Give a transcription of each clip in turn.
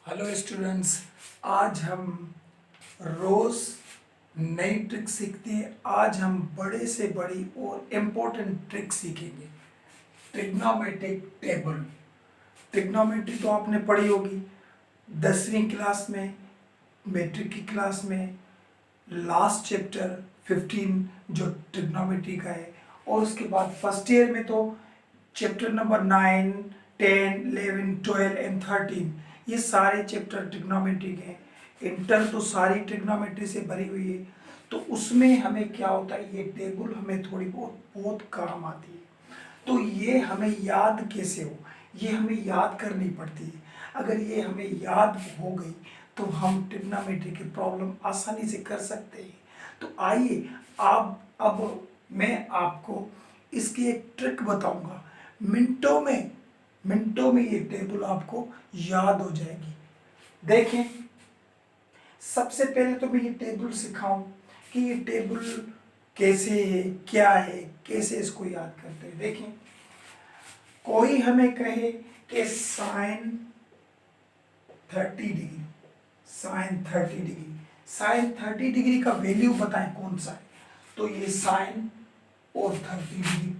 Hello students. आज हम रोज नई ट्रिक सीखते हैं। आज हम बड़े से बड़ी और इम्पोर्टेंट ट्रिक सीखेंगे, ट्रिग्नोमेट्रिक टेबल। ट्रिग्नोमेट्री तो आपने पढ़ी होगी 10वीं क्लास में, मैट्रिक की क्लास में, लास्ट चैप्टर 15 जो ट्रिग्नोमेट्री का है। और उसके बाद फर्स्ट ईयर में तो चैप्टर नंबर 9, 10, 11, 12 एंड 13 ये सारे चैप्टर ट्रिग्नोमेट्री के हैं। इंटर तो सारी ट्रिग्नोमेट्री से भरी हुई है। तो उसमें हमें क्या होता है, ये टेबल हमें थोड़ी बहुत बहुत काम आती है। तो ये हमें याद कैसे हो, ये हमें याद करनी पड़ती है। अगर ये हमें याद हो गई तो हम ट्रिग्नोमेट्री की प्रॉब्लम आसानी से कर सकते हैं। तो आइए आप अब मैं आपको इसकी एक ट्रिक बताऊंगा। मिनटों में ये टेबल आपको याद हो जाएगी। देखें, सबसे पहले तो मैं ये टेबल सिखाऊं कि ये टेबल कैसे है, क्या है, कैसे इसको याद करते हैं। देखें, कोई हमें कहे कि sine 30 degree, sine 30 degree, sine 30 degree का वैल्यू बताएं कौन सा है। तो ये साइन और 30 डिग्री,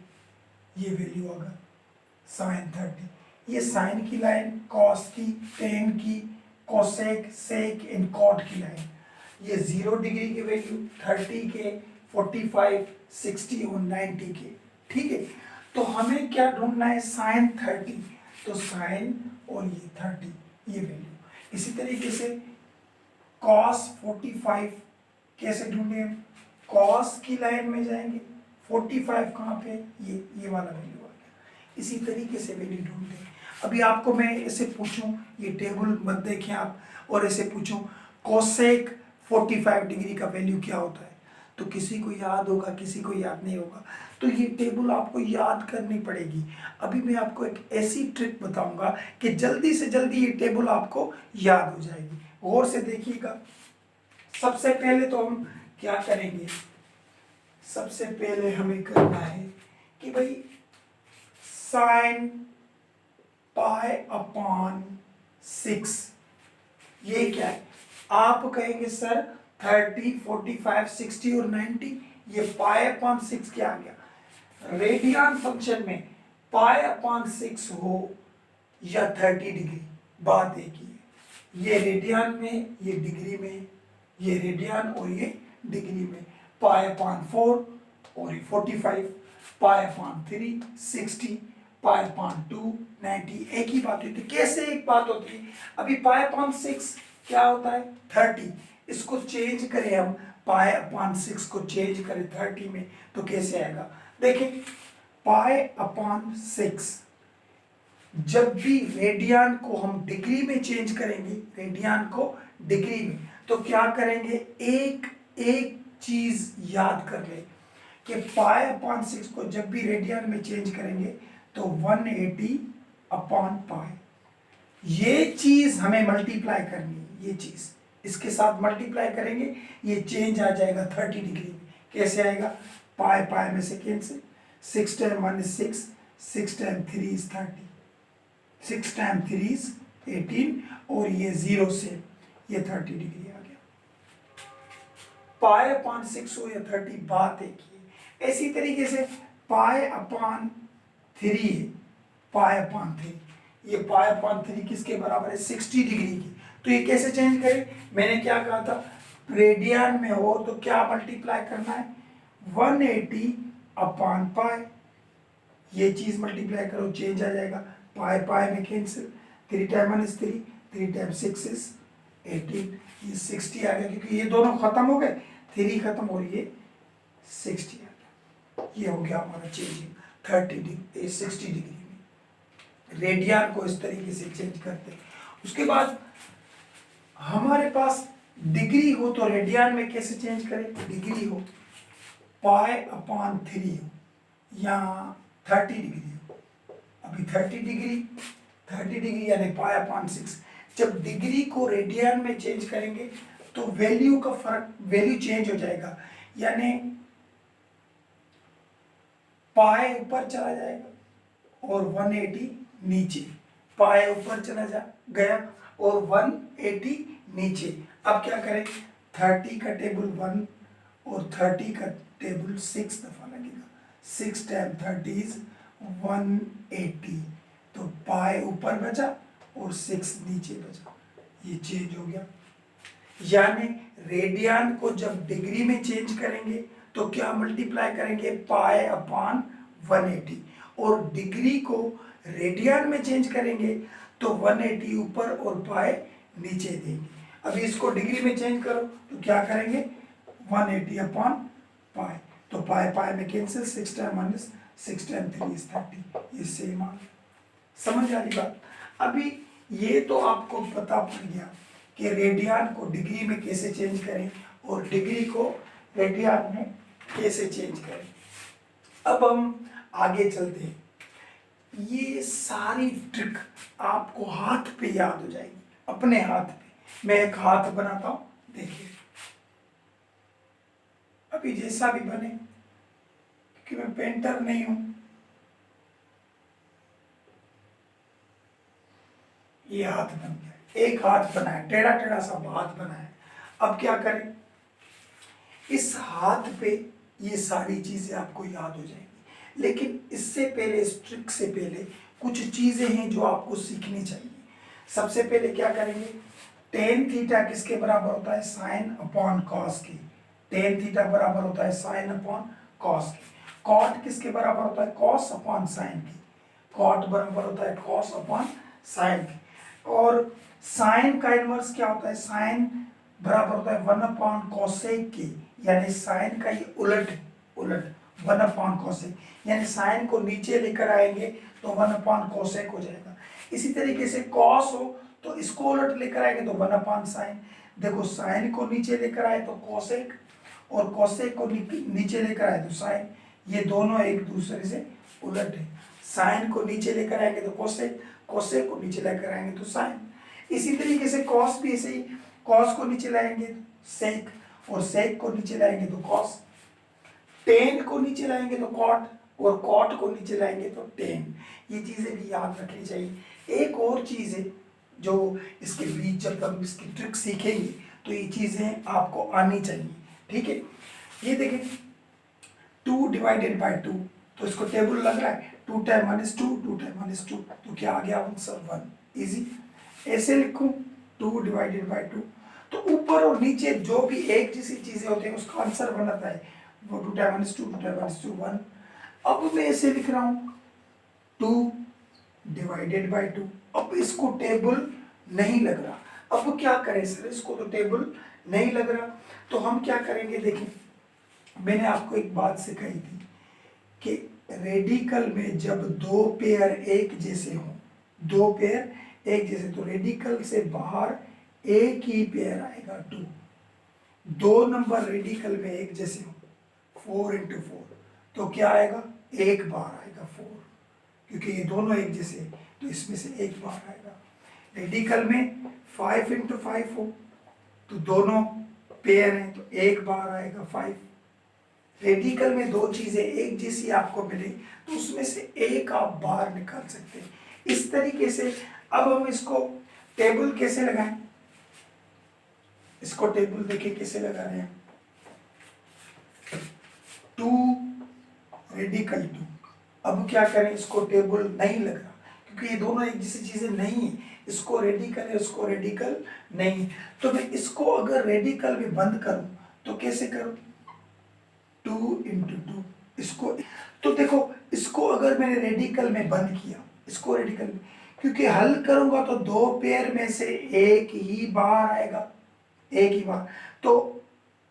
ये वैल्यू होगा साइन 30। ये साइन की लाइन, कॉस की, टेन की, कोसेक, सेक एंड कॉट की लाइन। ये 0 डिग्री के वैल्यू 30 के, 45, 60 और 90 के। ठीक है, तो हमें क्या ढूंढना है, साइन 30। तो साइन और ये 30 ये वैल्यू। इसी तरीके से कॉस 45 कैसे ढूंढे हम, कॉस की लाइन में जाएंगे, 45 कहाँ पे, ये वाला वैल्यू आ गया। इसी तरीके से वैल्यू ढूंढते हैं। अभी आपको मैं ऐसे पूछूं, ये टेबल मत देखें आप, और ऐसे पूछूं कोसेक 45 डिग्री का वैल्यू क्या होता है, तो किसी को याद होगा, किसी को याद नहीं होगा। तो ये टेबल आपको याद करनी पड़ेगी। अभी मैं आपको एक ऐसी ट्रिक बताऊंगा कि जल्दी से जल्दी ये टेबल आपको याद हो जाएगी। गौर से देखिएगा। सबसे पहले तो हम क्या करेंगे, सबसे पहले हमें करना है कि भाई साइन पाई अपॉन 6 ये क्या है। आप कहेंगे सर 30, 45, 60 और 90, ये पाई अपॉन 6 क्या आ गया। रेडियन फंक्शन में पाई अपॉन 6 हो या 30 डिग्री, बात एक ही है। ये रेडियन में, ये डिग्री में, ये रेडियन और ये डिग्री में। पाई अपॉन 4 और ये 45, पाई अपॉन 3 60, पाई अपॉन 2 90, एक ही बात होती है। कैसे एक बात होती है, अभी पाई अपॉन 6 क्या होता है 30, इसको चेंज करें हम, पाई अपॉन 6 को चेंज करें 30 में तो कैसे आएगा। देखिए, पाई अपॉन 6 जब भी रेडियन को हम डिग्री में चेंज करेंगे, रेडियन को डिग्री में, तो क्या करेंगे, एक एक चीज याद कर ले कि पाई अपॉन 6 को जब भी रेडियन में चेंज करेंगे तो 180 अपॉन पाई, ये चीज हमें मल्टीप्लाई करनी है। ये चीज इसके साथ मल्टीप्लाई करेंगे, ये चेंज आ जाएगा 30 डिग्री में। कैसे आएगा, पाई पाई में से cancel, 6 time 1 is 6, 6 time 3 is 30, 6 time 3 is 18 और ये 0 से ये 30 डिग्री आ गया। पाई अपॉन 6 हो या 30, बात एक ही है। इसी तरीके से पाई अपॉन 3 है, पाई अपॉन 3, ये पाई अपॉन 3 किसके बराबर है, 60 डिग्री की। तो ये कैसे चेंज करें, मैंने क्या कहा था, रेडियन में हो तो क्या मल्टीप्लाई करना है, 180 अपॉन पाई, ये चीज मल्टीप्लाई करो चेंज आ जाएगा, पाई पाई में cancel, 3 time 1 is 3, 3 time 6 is 18, ये 60 आ गया क्योंकि ये दोनों खत्म हो गए, 3 खत्म और ये 60 आ गया। ये हो गया हमारा चेंजिंग 30 डिग्री 60 डिग्री में। रेडियन को इस तरीके से चेंज करते हैं। उसके बाद हमारे पास डिग्री हो तो रेडियन में कैसे चेंज करें, डिग्री हो, पाई अपॉन 3 हो या 30 डिग्री हो। अभी 30 डिग्री यानी पाई अपॉन 6, जब डिग्री को रेडियन में चेंज करेंगे तो वैल्यू का फर्क, वैल्यू चेंज हो जाएगा, यानी पाई ऊपर चला जाएगा और 180 नीचे, पाई ऊपर चला जा गया और 180 नीचे। अब क्या करें, 30 का टेबल 1 और 30 का टेबल 6 दफा लगेगा। 6 टाइम 30 इज 180, तो पाई ऊपर बचा और 6 नीचे बचा, ये चेंज हो गया। यानी रेडियन को जब डिग्री में चेंज करेंगे तो क्या मल्टीप्लाई करेंगे, पाई अपॉन 180, और डिग्री को रेडियन में चेंज करेंगे तो 180 ऊपर और पाई नीचे देंगे। अभी इसको डिग्री में चेंज करो तो क्या करेंगे, 180 अपॉन पाई, तो पाई पाई में cancel, 6 time 1 is 6 time 3 is 30, ये सेम आ गया। समझ आ रही बात। अभी ये तो आपको पता पड़ गया कि रेडियन को डिग्री में कैसे चेंज करें और डिग्री को रेडियन में कैसे चेंज करें। अब हम आगे चलते हैं। ये सारी ट्रिक आपको हाथ पे याद हो जाएगी, अपने हाथ पे। मैं एक हाथ बनाता हूं, देखिए अभी जैसा भी बने, क्योंकि मैं पेंटर नहीं हूं। ये हाथ बन गया, एक हाथ बना है, टेढ़ा टेढ़ा सा हाथ बना है। अब क्या करें, इस हाथ पे ये सारी चीजें आपको याद हो जाएंगी, लेकिन इससे पहले, इस ट्रिक से पहले कुछ चीजें हैं जो आपको सीखनी चाहिए। सबसे पहले क्या करेंगे, टेन थीटा किसके बराबर होता है, साइन अपॉन कॉस की। टेन थीटा बराबर होता है साइन अपॉन कॉस की। कॉट किसके बराबर होता है, कॉस अपॉन साइन की। कॉट बराबर होता है कॉस अपॉन साइन की। और साइन का इनवर्स क्या होता है, साइन बराबर होता है 1 अपॉन कोसेक की, यानी साइन का ये उलट, उलट 1 अपॉन कोसेक, यानी साइन को नीचे लेकर आएंगे तो 1 अपॉन कोसेक हो जाएगा। इसी तरीके से कॉस हो तो इसको उलट लेकर आएंगे तो 1 अपॉन साइन। देखो साइन को नीचे लेकर आए तो कोसेक, और कोसेक को नीचे लेकर आए तो साइन, ये दोनों एक दूसरे से उलट है। साइन को नीचे लेकर आएंगे तो कोसेक, कोसेक को नीचे लेकर आएंगे तो साइन। इसी तरीके से कॉस भी ऐसे ही, कॉस को नीचे लाएंगे तो सेक, और सेक को नीचे लाएंगे तो कॉस। टेन को नीचे लाएंगे तो कॉट, और कॉट को नीचे लाएंगे तो टेन। ये चीजें भी याद रखनी चाहिए। एक और चीज है जो इसके बीच जब हम इसकी ट्रिक सीखेंगे तो ये चीजें आपको आनी चाहिए, ठीक है। ये देखें 2 डिवाइडेड बाय 2, तो इसको टेबल लग रहा है, 2 टाइम 1 इज 2, 2 टाइम 1 इज 2, तो क्या आ गया आंसर 1। इजी। ऐसे लिखूं 2 डिवाइडेड बाय 2, तो ऊपर और नीचे जो भी एक जैसी चीजें होती हैं उसका आंसर बनाता है वो 2 टाइम 1 इज 2, 2 टाइम 1 इज 2, 1। अब मैं ऐसे लिख रहा हूं 2 डिवाइडेड बाय 2, अब इसको टेबल नहीं लग रहा। अब क्या करें सर, इसको तो टेबल नहीं लग रहा, तो हम क्या करेंगे, देखें मैंने आपको एक बात सिखाई थी कि रेडिकल में जब दो पेयर एक जैसे हों, दो पेयर एक जैसे, तो रेडिकल से बाहर एक ही पेयर आएगा 2। दो नंबर रेडिकल में एक जैसे हो, 4 इंटू 4, तो क्या आएगा, एक बार आएगा 4, क्योंकि ये दोनों एक जैसे हैं, तो इसमें से एक बार आएगा। रेडिकल में 5 इंटू 5 हो, तो दोनों पेयर हैं तो एक बार आएगा 5। रेडिकल में दो चीजें एक जैसी आपको मिले तो उसमें से एक आप बाहर निकाल सकते हैं। इस तरीके से अब हम इसको टेबल कैसे लगाएं, इसको टेबल देखिए कैसे लगा रहे हैं, 2 रेडिकल 2। अब क्या करें, इसको टेबल नहीं लग रहा क्योंकि ये दोनों एक जैसी चीजें नहीं है, इसको रेडिकल है, इसको रेडिकल नहीं, तो मैं इसको अगर रेडिकल में बंद करूं तो कैसे करूं, 2 इंटू 2, इसको, तो देखो इसको अगर मैंने रेडिकल में बंद किया, इसको रेडिकल में, क्योंकि हल करूंगा तो दो पेयर में से एक ही बाहर आएगा, एक ही बार, तो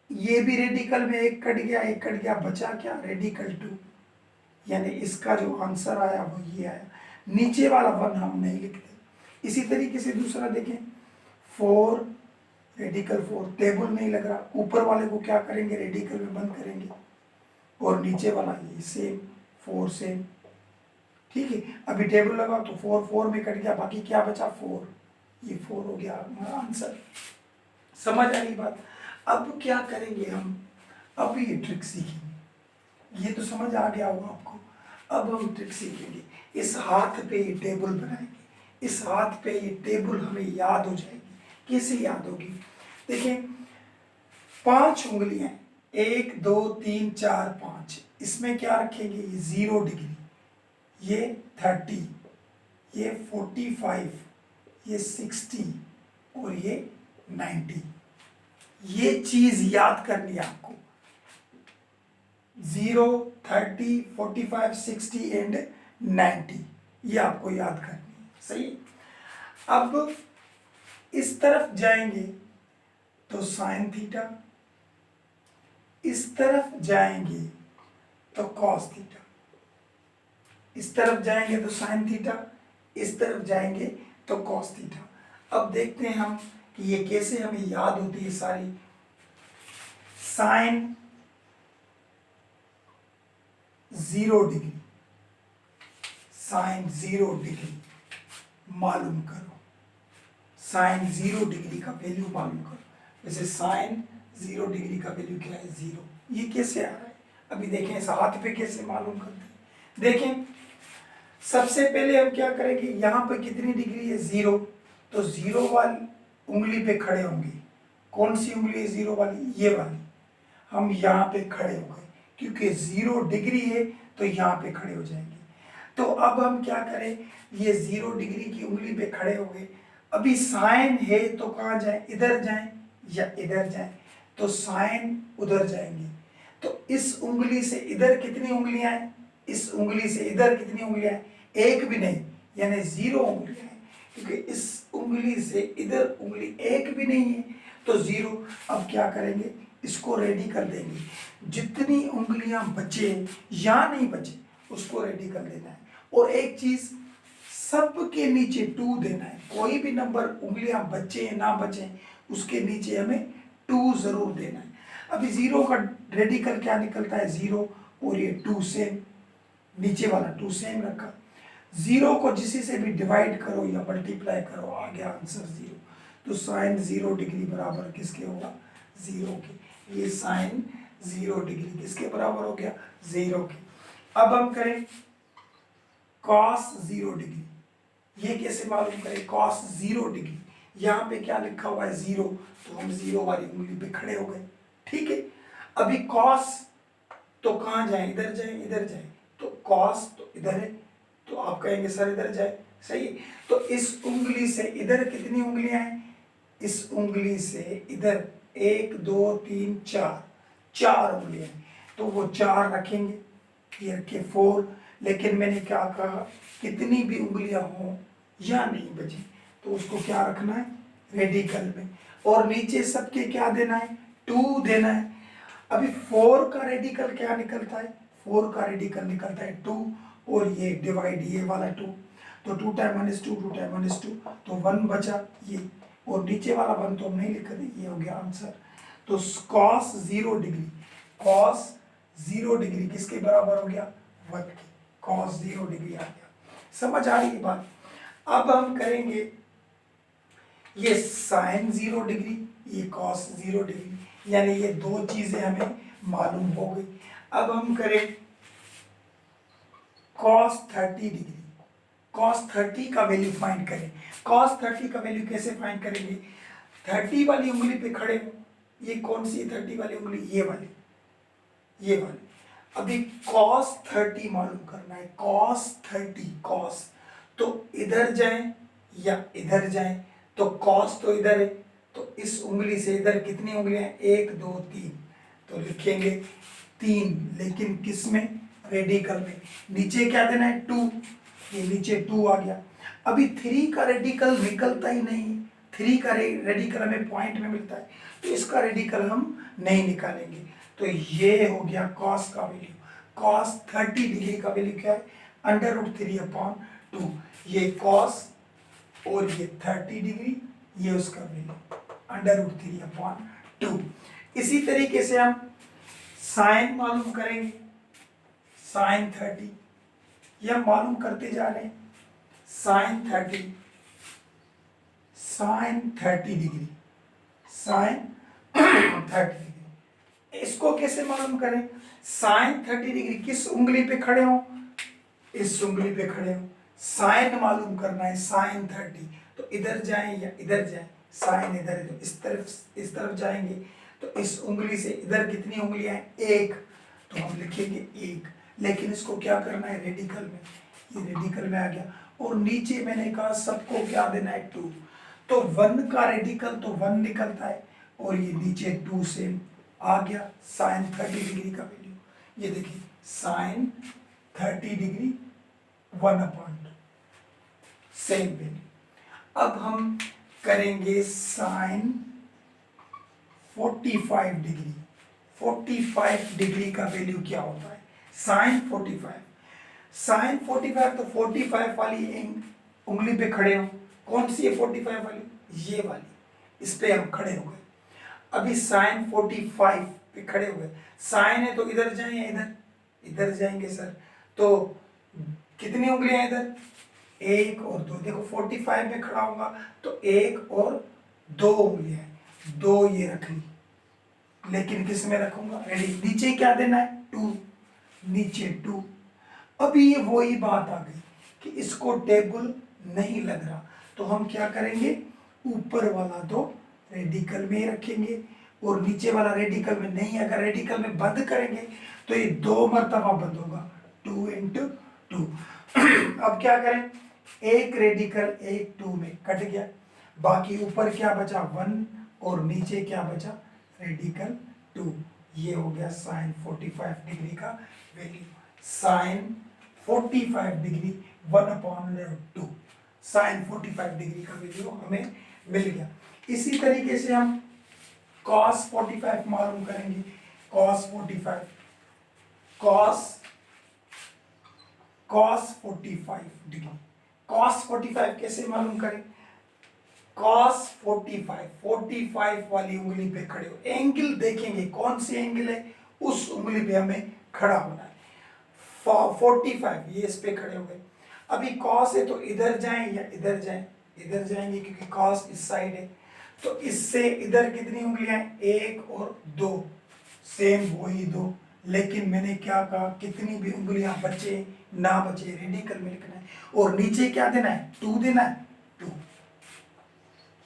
ये भी रेडिकल में एक कट गया, एक कट गया, बचा क्या, रेडिकल 2, यानी इसका जो आंसर आया वो ये आया। नीचे वाला 1 हम नहीं लिखते। इसी तरीके से दूसरा देखें, 4 रेडिकल 4, टेबल नहीं लग रहा, ऊपर वाले को क्या करेंगे, रेडिकल में बंद करेंगे, और नीचे वाला ये सेम 4 सेम, ठीक है। अभी टेबल लगाओ तो 4 4 में कट गया, बाकी क्या बचा 4, ये 4 हो गया हमारा आंसर। समझ आ रही बात। अब क्या करेंगे हम, अब ये ट्रिक सीखेंगे, ये तो समझ आ गया होगा आपको। अब हम ट्रिक सीखेंगे, इस हाथ पे ये टेबल बनाएंगे, इस हाथ पे ये टेबल हमें याद हो जाएगी। कैसे याद होगी? देखिए 5 उंगलियां, 1 2 3 4 5, इसमें क्या रखेंगे? ये 0 डिग्री, ये 30, ये 45, ये 60 और ये 90। ये चीज याद करनी है आपको। 0 30 45 60 एंड 90, ये आपको याद करनी है। सही। अब इस तरफ जाएंगे तो साइन थीटा, इस तरफ जाएंगे तो कॉस थीटा, इस तरफ जाएंगे तो साइन थीटा, इस तरफ जाएंगे तो कॉस थीटा। अब देखते हैं हम कि ये कैसे हमें याद होती है सारी। साइन 0 डिग्री, साइन 0 डिग्री मालूम करो। साइन 0 डिग्री का वैल्यू मालूम करो। वैसे साइन 0 डिग्री का वैल्यू क्या है? 0। ये कैसे आ रहा है? अभी देखें इस हाथ पे कैसे मालूम करते हैं। देखें सबसे पहले हम क्या करेंगे, यहाँ पे कितनी डिग्री है? 0। तो 0 वाली उंगली पे खड़े होंगे। कौन सी उंगली है 0 वाली? ये वाली। हम यहाँ पे खड़े हो गए, क्योंकि 0 डिग्री है तो यहाँ पे खड़े हो जाएंगे। तो अब हम क्या करें, ये 0 डिग्री की उंगली पे खड़े हो गए। अभी साइन है तो कहाँ जाए? इधर जाए या इधर जाए? तो साइन उधर जाएंगे। तो इस उंगली से इधर कितनी उंगलियां हैं? इस उंगली से इधर कितनी उंगलियां हैं? एक भी नहीं, यानी 0 उंगलियां हैं, क्योंकि इस उंगली से इधर उंगली एक भी नहीं है तो 0। अब क्या करेंगे, इसको रेडी कर देंगे। जितनी उंगलियां बचे या नहीं बचे उसको रेडी कर देना है। और एक चीज, सबके नीचे 2 देना है। कोई भी नंबर उंगलियां बचे ना बचे उसके नीचे हमें 2 जरूर देना है। अभी 0 का रेडिकल क्या निकलता है? 0 और ये 2 सेम, नीचे वाला 2 सेम रखा। 0 को जिसी से भी डिवाइड करो या मल्टीप्लाई करो, आ गया आंसर 0। तो साइन 0 डिग्री बराबर किसके होगा? 0 के। ये साइन 0 डिग्री किसके बराबर हो गया? 0 के। अब हम करें कॉस 0 डिग्री। ये कैसे मालूम करें? कॉस 0 डिग्री, यहाँ पे क्या लिखा हुआ है? 0, तो हम 0 वाली उंगली पे खड़े हो गए। ठीक है। अभी कॉस तो कहाँ जाए? इधर जाए, इधर जाए? तो कॉस तो इधर है, तो आप कहेंगे सर इधर जाए। सही है। तो इस उंगली से इधर कितनी उंगलियां हैं? इस उंगली से इधर 1 2 3 4, 4 उंगलियां हैं, तो वो 4 रखेंगे। ये रखे 4। लेकिन मैंने क्या कहा, कितनी भी उंगलियां हो या नहीं बचे तो उसको क्या रखना है? रेडिकल में। और नीचे सबके क्या देना है? 2 देना है। अभी 4 का रेडिकल क्या निकलता है? 4 का रेडिकल निकलता है 2, और ये डिवाइड ये वाला 2, तो 2 टाइम 1 is 2, 2 टाइम 1 is 2, तो 1 बचा ये, और नीचे वाला 1 तो हम नहीं लिख रहे। ये हो गया आंसर। तो cos 0 डिग्री, cos 0 डिग्री किसके बराबर हो गया? 1 के। cos 0 डिग्री आ गया। समझ आ रही है बात? अब हम करेंगे ये साइन 0 डिग्री, ये cos 0 डिग्री, यानी ये 2 चीजें हमें मालूम हो गई। अब हम करें cos 30 डिग्री। cos 30 का वैल्यू फाइंड करें। cos 30 का वैल्यू कैसे फाइंड करेंगे? 30 वाली उंगली पे खड़े हो। ये कौन सी 30 वाली उंगली? ये वाली, ये वाली। अभी cos 30 मालूम करना है। cos 30, cos तो इधर जाए या इधर जाए? तो cos तो इधर है, तो इस उंगली से इधर कितनी उंगलियां? 1 2 3, तो लिखेंगे 3, लेकिन किस में? रेडिकल में। नीचे क्या देना है? 2, ये नीचे 2 आ गया। अभी 3 का रेडिकल निकलता ही नहीं। 3 का रेडिकल हमें पॉइंट में मिलता है, तो इसका रेडिकल हम नहीं निकालेंगे। तो ये हो गया cos का वैल्यू। cos 30 डिग्री का वैल्यू क्या है? √3/2। ये cos और ये 30 डिग्री, ये उसका वैल्यू √3/2। इसी तरीके से हम साइन मालूम करेंगे। साइन 30 ये हम मालूम करते जा रहे हैं। Sine 30, sine 30 degree, sine 30 degree, इसको कैसे मालूम करें? साइन 30 डिग्री किस उंगली पे खड़े हो? इस उंगली पे खड़े हो। साइन मालूम करना है, साइन 30, तो इधर जाएं या इधर जाएं, साइन इधर है तो इस तरफ जाएंगे, तो इस उंगली से इधर कितनी उंगलियां हैं, एक, तो हम लिखेंगे एक, लेकिन इसको क्या करना है, रेडिकल में, ये रेडिकल में आ गया, और नीचे मैंने कहा सबको क्या देना है, 2, तो 1 का रेडिकल तो 1 निकलता है, और ये नीचे 2 से आ गया, साइन 30 डिग्री का वैल्यू, ये देखिए साइन 30 डिग्री 1/2 सेम वैल्यू। अब हम करेंगे साइन 45 डिग्री, 45 डिग्री का वैल्यू क्या होता है, साइन 45, साइन 45, तो 45 वाली उंगली पे खड़े हो, कौन सी है 45 वाली, ये वाली, इस पे हम खड़े हो गए। अभी साइन 45 पे खड़े हुए, साइन है तो इधर जाएं या इधर, इधर जाएंगे सर, तो कितनी उंगलियां इधर, 1 और 2, देखो 45 में खड़ा होगा तो 1 और 2 उंगलियां, 2 ये रख ली, लेकिन किस में रखूंगा, रेडी, नीचे क्या देना है, 2, नीचे 2। अभी ये वही बात आ गई कि इसको टेबल नहीं लग रहा, तो हम क्या करेंगे, ऊपर वाला तो रेडिकल में ही रखेंगे, और नीचे वाला रेडिकल में नहीं, अगर रेडिकल में बंद करेंगे तो ये 2 मरतबा बंद होगा, 2 × 2। अब क्या करें, एक रेडिकल एक 2 में कट गया, बाकी ऊपर क्या बचा 1, और नीचे क्या बचा, रेडिकल 2, ये हो गया साइन 45 डिग्री का value, sine 45 degree 1/2, sine 45 degree का वैल्यू हमें मिल गया। इसी तरीके से हम cos 45 मालूम करेंगे, cos 45, cos 45 डिग्री, cos 45 कैसे मालूम करें, cos 45, 45 वाली उंगली पे खड़े हो, एंगल देखेंगे कौन सी एंगल है, उस उंगली पे हमें खड़ा होना है, 45 ये इस पे खड़े हो गए। अभी cos है तो इधर जाएं या इधर जाएं, इधर जाएंगे क्योंकि cos इस साइड है, तो इससे इधर कितनी उंगलियां, 1 और 2, सेम वही 2, लेकिन मैंने क्या कहा, कितनी भी उंगलियां बचे ना बचे रेडिकल में लिखना है, और नीचे क्या देना है, 2 देना है, 2,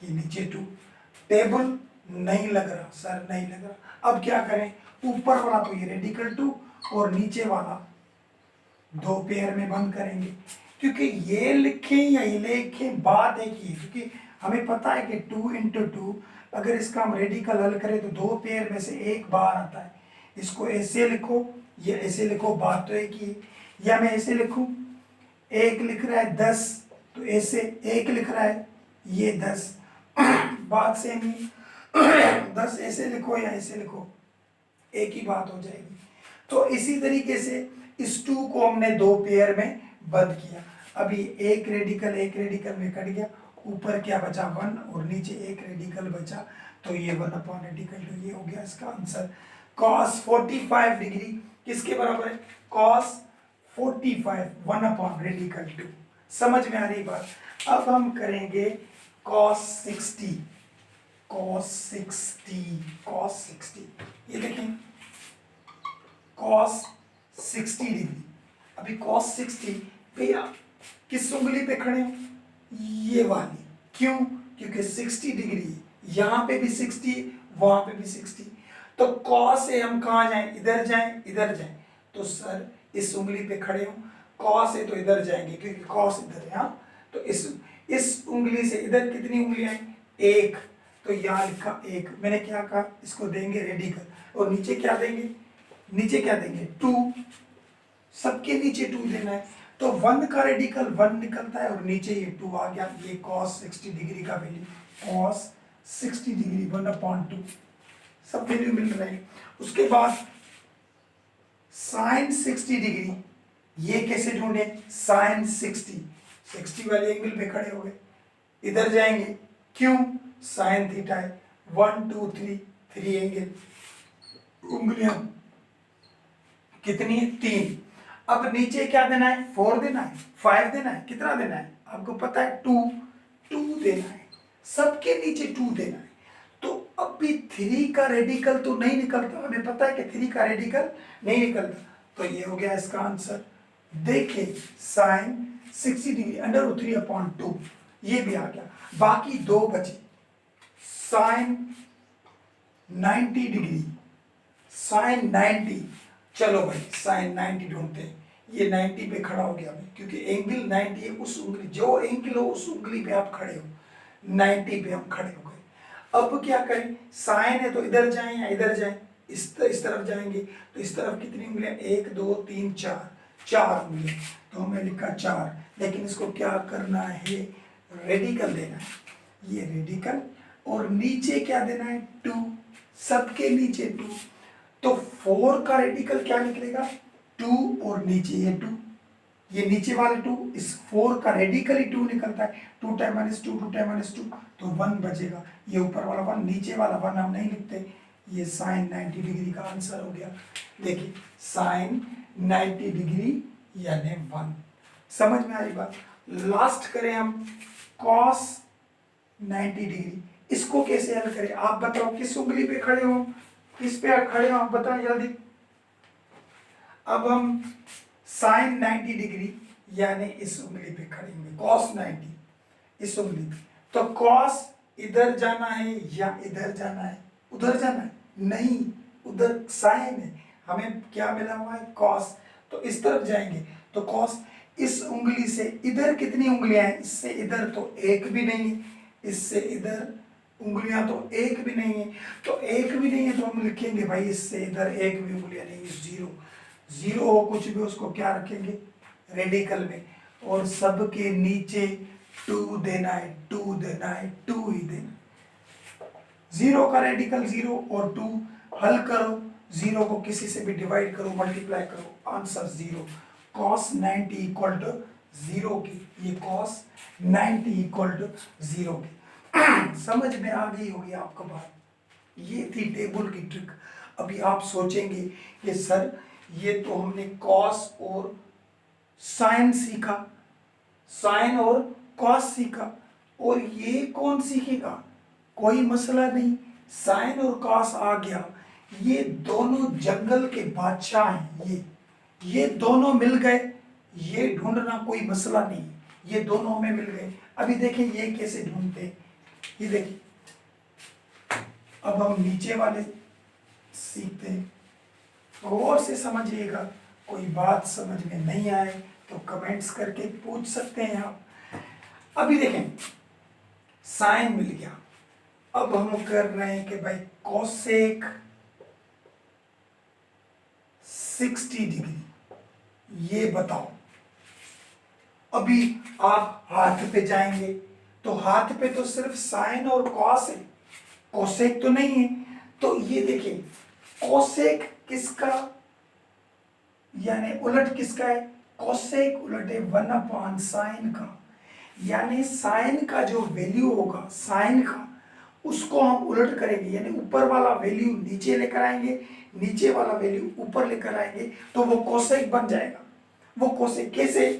ये नीचे 2, टेबल नहीं लग रहा सर, नहीं लग रहा, अब क्या करें, ऊपर वाला तो ये रेडिकल 2 और नीचे वाला 2 पेयर में बंद करेंगे, क्योंकि ये लिखें या ये लिखें बात एक ही, क्योंकि हमें पता है कि 2 × 2, अगर इसका हम रेडिकल हल करें तो 2 पेयर में से एक बाहर आता है, इसको ऐसे लिखो, ये ऐसे लिखो, बात तो एक ही, या मैं ऐसे लिखूं, 1 लिख रहा है 10, तो ऐसे 1 लिख रहा है, ये 10, बात सेम ही, 10 ऐसे लिखो या ऐसे लिखो, एक ही बात हो जाएगी। तो इसी तरीके से इस 2 को हमने 2 पेयर में बंद किया, अभी एक रेडिकल में कट गया, ऊपर क्या बचा 1 और नीचे एक रेडिकल बचा, तो ये 1/2, ये हो गया इसका आंसर। cos 45 डिग्री किसके बराबर है, cos 45 1/2, समझ में आ रही बात। अब हम करेंगे cos 60, ये देखें cos 60 डिग्री, अभी cos 60 भैया किस उंगली पे खड़े हो, ये वाली, क्यों, क्योंकि 60 डिग्री, यहां पे भी 60, वहां पे भी 60, तो cos से हम कहां जाएं, इधर जाएं, इधर जाएं, तो सर इस उंगली पे खड़े हो, cos से तो इधर जाएंगे क्योंकि cos इधर है, हाँ, तो इस उंगली से इधर कितनी उंगलियां हैं, 1, तो यहां लिखा 1, मैंने क्या कहा, इसको देंगे रेडिकल, और नीचे क्या देंगे, नीचे क्या देंगे 2, सबके नीचे 2 देना है, तो 1 का रेडिकल 1 निकलता है और नीचे ये 2 आ गया, ये cos 60 डिग्री का वैल्यू, cos 60 डिग्री 1/2, सब वैल्यू मिल रहे हैं। उसके बाद sin 60 डिग्री, ये कैसे ढूंढे, sin 60 वाले एंगल पे खड़े हो गए, इधर जाएंगे, क्यों, sin थीटा है, 1 2 3, 3 एंगल, उंगलियां कितनी है, 3, अब नीचे क्या देना है, 4 देना है, 5 देना है, कितना देना है आपको पता है, 2 देना है, सबके नीचे 2 देना है, तो अब भी 3 का रेडिकल तो नहीं निकलता, हमें पता है कि 3 का रेडिकल नहीं निकलता, तो ये हो गया इसका आंसर। देखिए साइन 60 डिग्री √3/2 ये भी आ गया। बाकी दो बचे, साइन 90 डिग्री, साइन 90। चलो भाई साइन 90 ढूंढते हैं। ये 90 पे खड़ा हो गया भाई, क्योंकि एंगल 90 है, उस उंगली जो एंगल हो उस उंगली पे आप खड़े हो, 90 पे हम खड़े हो गए। अब क्या करें, साइन है तो इधर जाएं या इधर जाएं, इस तरफ जाएंगे तो इस तरफ कितनी उंगलियां, 1 2 3 4, 4 उंगलियां, तो हमें लिखा 4। लेकिन इसको क्या करना है, रेडिकल देना है, ये रेडिकल, और नीचे क्या देना है, 2, सबके नीचे 2। तो 4 का रेडिकल क्या निकलेगा, 2, और नीचे ये 2, ये नीचे वाले 2, इस 4 का रेडिकल ही 2 निकलता है, 2 टाइम -2, 2 टाइम -2, तो 1 बचेगा। ये ऊपर वाला 1, नीचे वाला 1 हम नहीं लिखते। ये साइन 90 डिग्री का आंसर हो गया। देखिए साइन 90 डिग्री यानी 1। समझ में आई बात। लास्ट करें हम कॉस 90 डिग्री। इसको कैसे हल करें, आप बताओ, किस उंगली पे खड़े हो, किस पे खड़े हो, आप बताएं जल्दी। अब हम साइन 90 डिग्री यानी इस उंगली पे खड़े होंगे, कॉस 90 इस उंगली पे। तो कॉस इधर जाना है या इधर जाना है, उधर जाना है, नहीं, उधर साइन है, हमें क्या मिला हुआ है, कॉस, तो इस तरफ जाएंगे। तो कॉस इस उंगली से इधर कितनी उंगलियां हैं, इससे इधर तो एक भी नहीं है, इससे इधर उंगलियां तो एक भी नहीं है, तो एक भी नहीं है तो हम लिखेंगे भाई इससे इधर एक भी उंगलियां नहीं है, 0। 0 हो कुछ भी, उसको क्या रखेंगे, रेडिकल में, और सबके नीचे 2 देना है, 2 देना है, 2 ही देना। 0 का रेडिकल 0 और 2 हल करो, 0 को किसी से भी डिवाइड करो, मल्टीप्लाई करो, आंसर 0। cos 90 इक्वल टू 0 की, ये cos 90 इक्वल टू 0 की। समझ में आ गई होगी आपको बात। ये थी टेबल की ट्रिक। अभी आप सोचेंगे कि सर ये तो हमने कॉस और साइन सीखा, साइन और कॉस सीखा, और ये कौन सीखेगा, कोई मसला नहीं, साइन और कॉस आ गया, ये दोनों जंगल के बादशाह हैं, ये दोनों मिल गए, ये ढूंढना कोई मसला नहीं, ये दोनों में मिल गए। अभी देखें ये कैसे ढूंढते हैं, ये देखिए, अब हम नीचे वाले सीखते हैं, गौर से समझिएगा, कोई बात समझ में नहीं आए तो कमेंट्स करके पूछ सकते हैं आप। अभी देखें साइन मिल गया, अब हम कर रहे हैं कि भाई कोसेक 60 डिग्री, ये बताओ। अभी आप हाथ पे जाएंगे तो हाथ पे तो सिर्फ साइन और कॉस है, कोसेक तो नहीं है। तो ये देखिए कोसेक किसका, यानी उलट किसका है, कोसेक उलट है 1/साइन का, यानी साइन का जो वैल्यू होगा साइन का, उसको हम उलट करेंगे, यानी ऊपर वाला वैल्यू नीचे लेकर आएंगे, नीचे वाला वैल्यू ऊपर लेकर आएंगे, तो वो कोसेक बन जाएगा। वो कोसेक कैसे,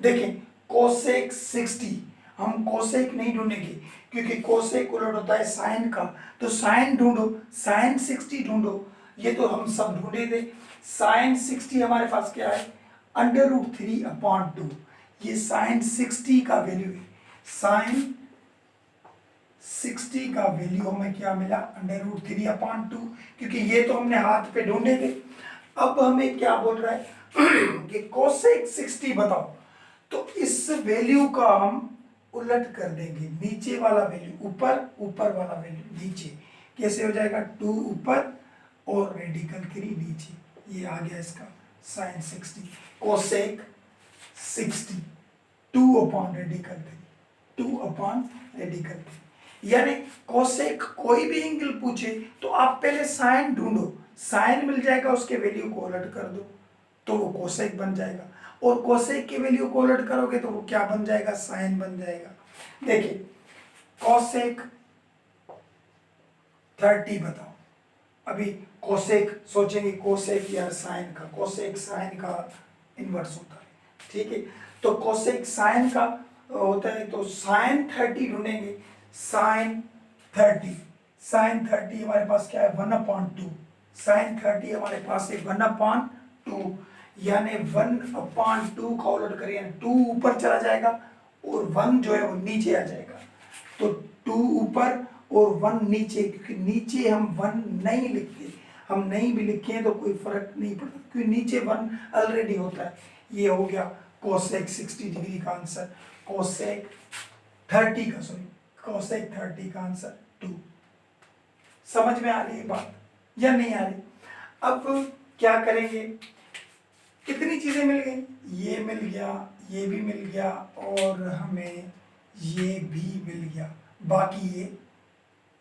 देखें कोसेक 60, हम कोसेक नहीं ढूंढेंगे क्योंकि कोसेक उलट होता है साइन का, तो साइन ढूंढो, साइन 60 ढूंढो, ये तो हम सब ढूंढे थे। साइन 60 हमारे पास क्या है, √3/2, ये साइन 60 का वैल्यू है, साइन 60 का वैल्यू हमें क्या मिला, √3/2, क्योंकि ये तो हमने हाथ पे ढूंढे थे। अब हमें क्या बोल रहा है कि कोसेक 60 बताओ, तो इस वैल्यू का हम उलट कर देंगे, नीचे वाला वैल्यू ऊपर, ऊपर वाला वैल्यू नीचे, कैसे हो जाएगा, 2 ऊपर और रेडिकल 3 नीचे, ये आ गया इसका साइन 60, कोसेक 60 2/रेडिकल 3, 2/रेडिकल 3। यानी कोसेक कोई भी एंगल पूछे तो आप पहले साइन ढूंढो, साइन मिल जाएगा, उसके वैल्यू को उलट कर दो तो वो कोसेक बन जाएगा, और कोसेक की वैल्यू को उलट करोगे तो वो क्या बन जाएगा, साइन बन जाएगा। देखिए कोसेक 30 बताओ। अभी कोसेक सोचेंगे, कोसेक या साइन का, कोसेक साइन का इन्वर्स होता है, ठीक है, तो कोसेक साइन का होता है, तो साइन 30 ढूंढेंगे, साइन 30, साइन 30 हमारे पास क्या है, 1/2, साइन 30 हमारे पास है 1/2, यानी 1/2 का उलट करें, यानी 2 ऊपर चला जाएगा और 1 जो है वो नीचे आ जाएगा। तो 2 ऊपर और 1 नीचे, क्योंकि नीचे हम 1 नहीं लिखते, हम नहीं भी लिखे तो कोई फर्क नहीं पड़ता, क्योंकि नीचे 1 ऑलरेडी होता है। ये हो गया कोसेक 60 डिग्री का आंसर, कोसेक 30 का, सॉरी कोसेक 30 का आंसर 2। समझ में आ रही है बात या नहीं आ रही? अब क्या करेंगे, कितनी चीजें मिल गई, ये मिल गया, ये भी मिल गया और हमें ये भी मिल गया, बाकी ये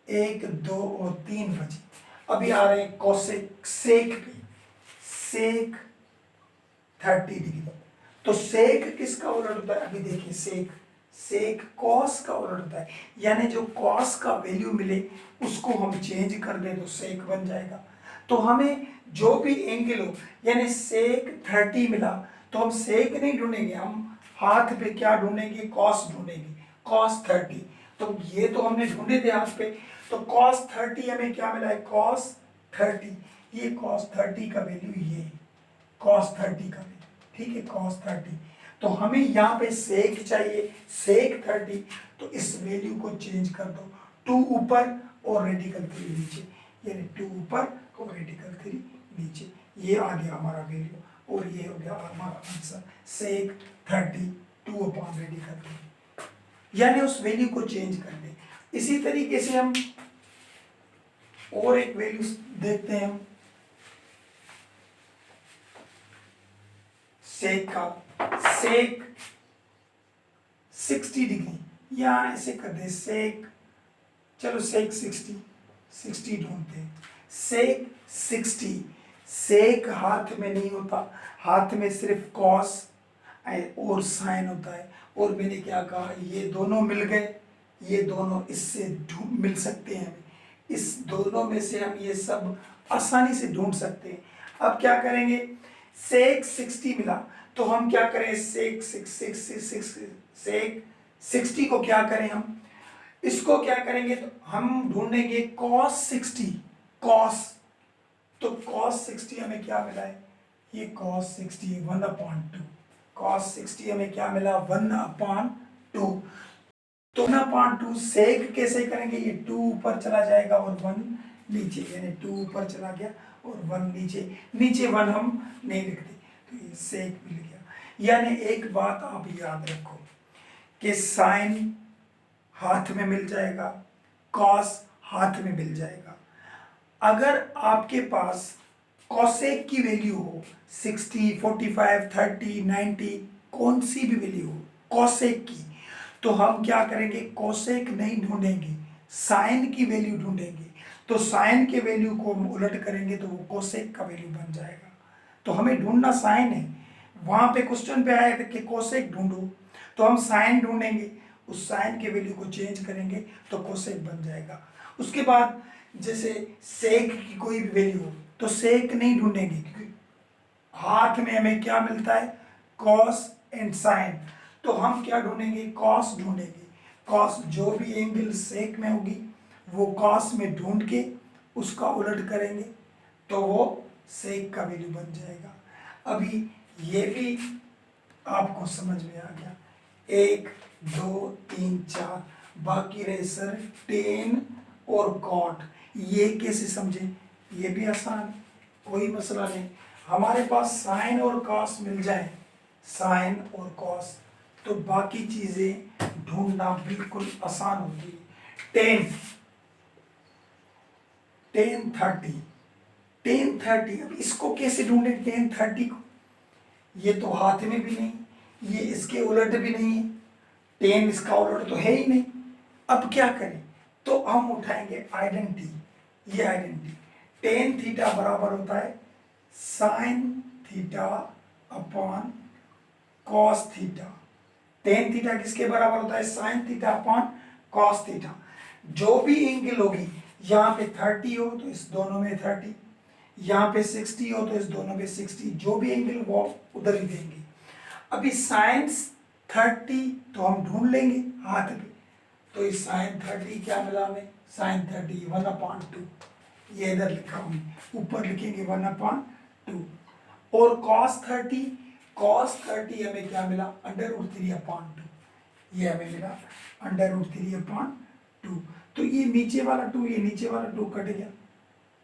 1 2 और 3 बचे। अभी आ रहे हैं कोसेक सेक पे, सेक 30 डिग्री। तो सेक किसका उलट होता है, अभी देखिए सेक, सेक कॉस का उलट होता है, यानी जो कॉस का वैल्यू मिले उसको हम चेंज कर दें तो सेक बन जाएगा। तो हमें जो भी एंगल हो, यानी सेक 30 मिला तो हम सेक नहीं ढूंढेंगे, हम हाथ पे क्या ढूंढेंगे, कॉस ढूंढेंगे, कॉस 30। तो ये तो हमने ढूंढे थे हाथ पे, तो कॉस 30 हमें क्या मिला है, कॉस 30। ये कॉस 30 का वैल्यू ये कॉस 30 का वैल्यू, ठीक है, कॉस 30। तो हमें यहाँ पे सेक चाहिए, सेक 30, तो इस वैल्यू को चेंज कर दो, 2 ऊपर और रेडिकल 3 नीचे, यानी 2 ऊपर और रेडिकल 3 नीचे, ये आ गया हमारा वैल्यू और ये हो गया हमारा आंसर, सेक 30 2/रेडिकल 3, यानी उस वैल्यू को चेंज कर दे। इसी तरीके से हम और एक वैल्यू देखते हैं, हम सेक का, सेक 60 डिग्री, या ऐसे कर दे सेक, चलो सेक 60 ढूंढते हैं, सेक 60, सेक हाथ में नहीं होता, हाथ में सिर्फ कॉस और साइन होता है, और मैंने क्या कहा, ये दोनों मिल गए, ये दोनों इससे मिल सकते हैं, इस दोनों में से हम ये सब आसानी से ढूंढ सकते हैं। अब क्या करेंगे, सेक 60 मिला तो हम क्या करें, सेक 60 को क्या करें, हम इसको क्या करेंगे, तो हम ढूंढेंगे कॉस 60, कॉस, तो कॉस 60 हमें क्या मिला है, ये कॉस 60 1/2, कॉस 60 हमें क्या मिला, 1/2। तो 1/2 सेक कैसे करेंगे, ये 2 ऊपर चला जाएगा और 1 नीचे, यानी 2 ऊपर चला गया और 1 नीचे, नीचे 1 हम नहीं लिखते, तो ये सेक मिल गया। यानी एक बात आप याद रखो कि साइन हाथ में मिल जाएगा, कॉस हाथ में मिल जाएगा। अगर आपके पास कॉसेक की वैल्यू हो 60 45 30 90, कौन सी भी वैल्यू हो कॉसेक की, तो हम क्या करेंगे, कोसेक नहीं ढूंढेंगे, साइन की वैल्यू ढूंढेंगे। तो साइन के वैल्यू को हम उलट करेंगे तो वो कोसेक का वैल्यू बन जाएगा। तो हमें ढूंढना साइन है, वहां पे क्वेश्चन पे आया था कि कोसेक ढूंढो, तो हम साइन ढूंढेंगे, उस साइन के वैल्यू को चेंज करेंगे तो कोसेक बन जाएगा। उसके बाद जैसे सेक की कोई भी वैल्यू हो तो सेक नहीं ढूंढेंगे, क्योंकि हाथ में हमें क्या मिलता है, कॉस एंड साइन, तो हम क्या ढूंढेंगे, कॉस ढूंढेंगे। कॉस जो भी एंगल सेक में होगी वो कॉस में ढूंढ के उसका उलट करेंगे तो वो सेक का वैल्यू बन जाएगा। अभी ये भी आपको समझ में आ गया, 1 2 3 4, बाकी रहे सर टेन और कॉट, ये कैसे समझे, ये भी आसान, कोई मसला नहीं। हमारे पास साइन और कॉस मिल जाए, साइन और कॉस, तो बाकी चीजें ढूंढना बिल्कुल आसान होगी। टेन 10 30, अब इसको कैसे ढूंढे, 10 30 को, ये तो हाथ में भी नहीं, ये इसके उलट भी नहीं है, 10 इसका उलट तो है ही नहीं। अब क्या करें, तो हम उठाएंगे आइडेंटिटी, ये आइडेंटिटी, टेन थीटा बराबर होता है sine theta upon cos theta. Tan theta किसके बराबर होता है, sine theta upon cos theta. जो भी एंगल होगी, यहाँ पे 30 हो तो इस दोनों में 30, यहाँ पे 60 हो तो इस दोनों में 60, जो भी एंगल वो उधर ही देंगे। अभी साइन 30 तो हम ढूंढ लेंगे हाथ पे, तो इस साइन 30 क्या मिला हमें, साइन 30 1/2, ये इधर लिखा हमने, ऊपर लिखेंगे 1/2। और cos 30 हमें क्या मिला, √3/2, ये हमें मिला √3/2। तो ये नीचे वाला 2, ये नीचे वाला 2 कट गया,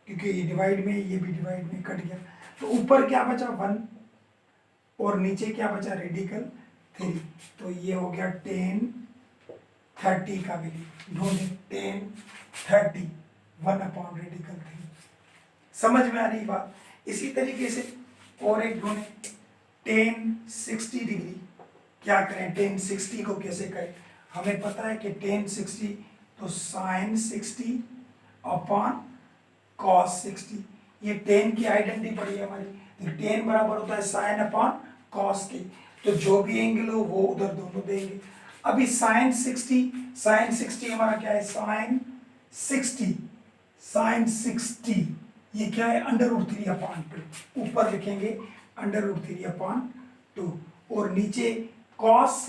क्योंकि ये डिवाइड में, ये भी डिवाइड में कट गया। तो ऊपर क्या बचा 1 और नीचे क्या बचा रेडिकल 3। तो ये हो गया tan 30 का वैल्यू, ढूंढे tan 30 1/रेडिकल 3। समझ में आ रही बात। इसी तरीके से और एक ढूंढे tan 60 डिग्री। क्या करें, tan 60 को कैसे करें, हमें पता है कि tan 60 तो sin 60 अपॉन cos 60। ये tan की आइडेंटिटी पड़ी है हमारी, tan बराबर होता है sin अपॉन cos के, तो जो भी एंगल हो वो उधर दोनों देंगे। अभी sin 60 हमारा क्या है, sin 60 ये क्या है √3/2, ऊपर लिखेंगे √3/2 और नीचे cos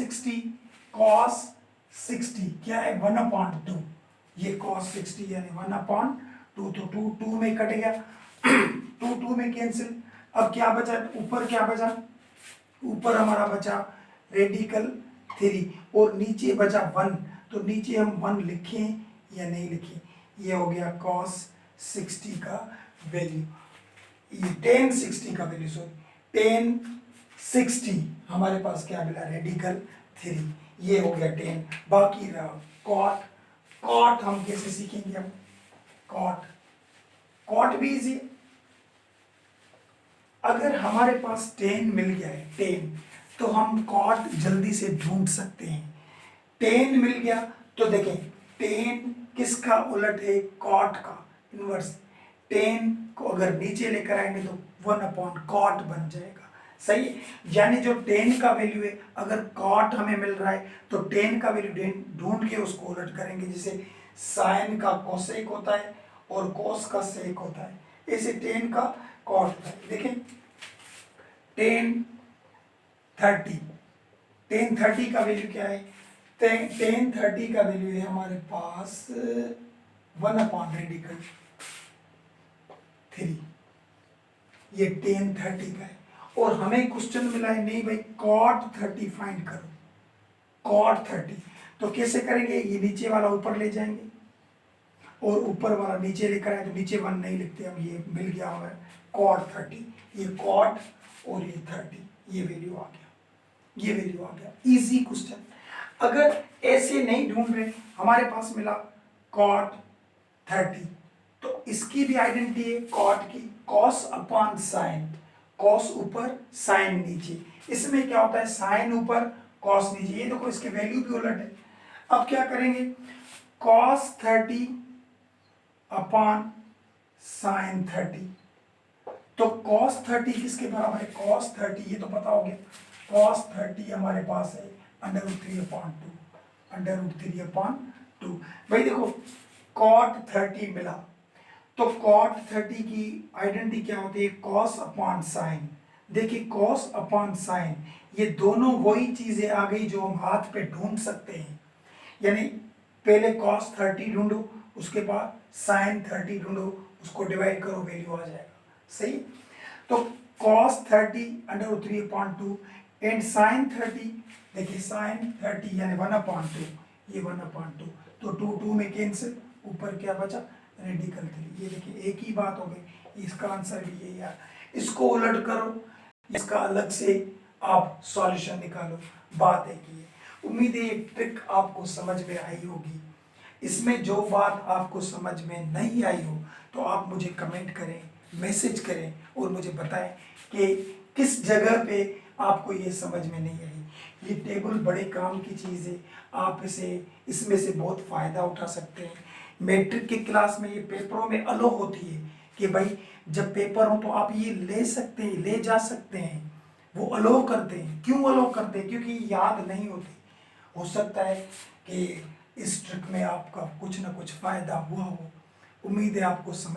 60 क्या है 1/2, ये cos 60 यानी 1/2, तो 2 में कट गया 2 में कैंसिल। अब क्या बचा, ऊपर क्या बचा, ऊपर हमारा बचा रेडिकल 3 और नीचे बचा 1, तो नीचे हम 1 लिखें या नहीं लिखें, ये हो गया cos 60 का वैल्यू, ये tan 60 का वैल्यू, सॉरी tan 60 हमारे पास क्या मिला रेडिकल 3, ये हो गया tan। बाकी रहा cot हम कैसे सीखेंगे, हम cot भी इजी। अगर हमारे पास tan मिल गया है tan, तो हम cot जल्दी से ढूंढ सकते हैं। tan मिल गया तो देखें tan किसका उलट है, cot का इनवर्स। tan को अगर नीचे लेकर आएंगे तो 1/cot बन जाएगा, सही। यानी जो tan का वैल्यू है, अगर cot हमें मिल रहा है तो tan का वैल्यू ढूंढ के उसको उलट करेंगे, जैसे sin का cosec होता है और cos का sec होता है, ऐसे tan का cot होता है। देखें tan 30 का वैल्यू क्या है, tan 30 का वैल्यू है हमारे पास 1/रेडिकल 3, ये tan 30 का है। और हमें क्वेश्चन मिला है नहीं भाई cot 30 फाइंड करो, cot 30, तो कैसे करेंगे, ये नीचे वाला ऊपर ले जाएंगे और ऊपर वाला नीचे लेकर आए, तो नीचे 1 नहीं लिखते हम, ये मिल गया हमें cot 30, ये cot और ये 30, ये वैल्यू आ गया, ये वैल्यू आ गया, इजी क्वेश्चन। अगर ऐसे नहीं ढूंढ रहे, हमारे पास मिला cot 30, तो इसकी भी आइडेंटिटी है cot की, cos अपॉन sin, cos ऊपर sin नीचे। इसमें क्या होता है sin ऊपर cos नीचे, ये देखो इसके वैल्यू भी उलट है। अब क्या करेंगे, cos 30 अपॉन sin 30, तो cos 30 किसके बराबर है, cos 30 ये तो पता हो गया, cos 30 हमारे पास है √3/2 भाई। देखो cot 30 मिला, तो cot 30 की आइडेंटिटी क्या होती है, cos अपॉन sin। देखिए cos अपॉन sin, ये दोनों वही चीजें आ गई जो हम हाथ पे ढूंढ सकते हैं, यानी पहले cos 30 ढूंढो, उसके बाद sin 30 ढूंढो, उसको डिवाइड करो, वैल्यू आ जाएगा, सही। तो cos 30 √3/2 एंड sin 30, देखिए sin 30 यानी 1/2, ये 1/2, तो 2 में कैंसिल, ऊपर क्या बचा रेडिकल 3, ये देखिए एक ही बात हो गई, इसका आंसर भी यही यार। इसको उलट करो, इसका अलग से आप सॉल्यूशन निकालो, बात एक ही है। उम्मीद है ये ट्रिक आपको समझ में आई होगी। इसमें जो बात आपको समझ में नहीं आई हो तो आप मुझे कमेंट करें, मैसेज करें और मुझे बताएं कि किस जगह पे आपको ये समझ में नहीं आई। ये टेबल बड़े काम की चीज़ है, आप इसमें से बहुत फ़ायदा उठा सकते हैं। मैट्रिक की क्लास में ये पेपरों में अलो होती है कि भाई जब पेपर हो तो आप ये ले सकते हैं, ले जा सकते हैं, वो अलो करते हैं। क्यों अलो करते हैं, क्योंकि याद नहीं होती। हो सकता है कि इस ट्रिक में आपका कुछ ना कुछ फ़ायदा हुआ हो। उम्मीद है आपको समझ